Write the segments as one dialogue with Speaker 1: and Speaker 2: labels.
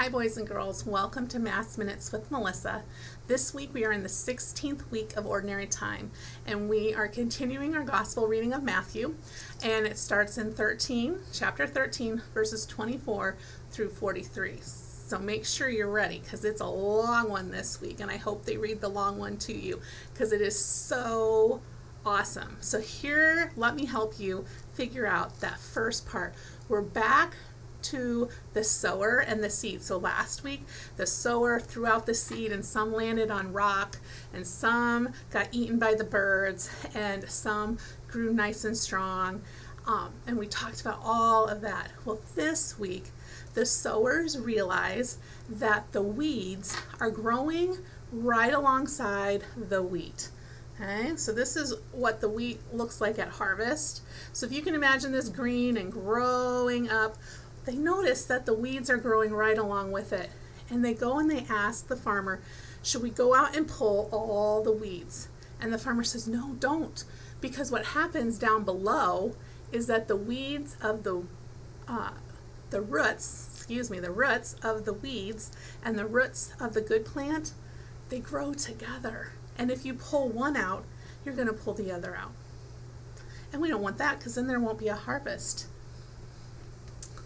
Speaker 1: Hi boys and girls, welcome to Mass Minutes with Melissa. This week we are in the 16th week of Ordinary Time, and we are continuing our Gospel reading of Matthew, and it starts in chapter 13, verses 24 through 43. So make sure you're ready, because it's a long one this week, and I hope they read the long one to you, because it is so awesome. So here, let me help you figure out that first part. We're back to the sower and the seed. So last week the sower threw out the seed, and some landed on rock, and some got eaten by the birds, and some grew nice and strong, and we talked about all of that. Well, this week the sowers realize that the weeds are growing right alongside the wheat. Okay, so this is what the wheat looks like at harvest. So if you can imagine this green and growing up, they notice that the weeds are growing right along with it. And they go and they ask the farmer, should we go out and pull all the weeds? And the farmer says, no, don't. Because what happens down below is that the weeds of the roots of the weeds and the roots of the good plant, they grow together. And if you pull one out, you're going to pull the other out. And we don't want that, because then there won't be a harvest.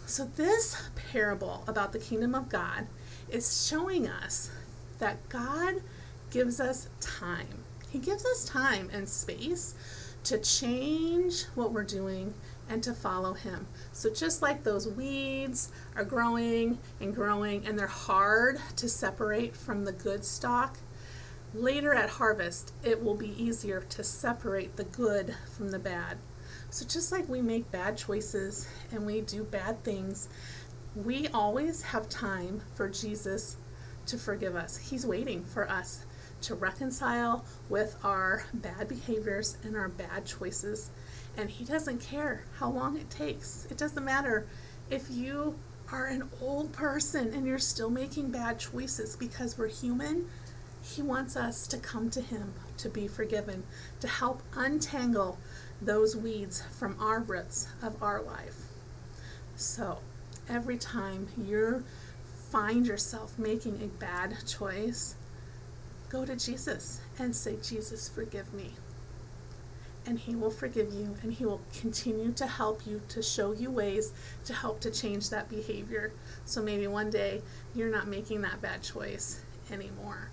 Speaker 1: So this parable about the kingdom of God is showing us that God gives us time. He gives us time and space to change what we're doing and to follow Him. So just like those weeds are growing and growing, and they're hard to separate from the good stalk, later at harvest it will be easier to separate the good from the bad. So just like we make bad choices and we do bad things, we always have time for Jesus to forgive us. He's waiting for us to reconcile with our bad behaviors and our bad choices. And He doesn't care how long it takes. It doesn't matter if you are an old person and you're still making bad choices, because we're human. He wants us to come to Him to be forgiven, to help untangle those weeds from our roots of our life. So every time you find yourself making a bad choice, go to Jesus and say, Jesus, forgive me. And He will forgive you, and He will continue to help you, to show you ways to help to change that behavior. So maybe one day you're not making that bad choice anymore.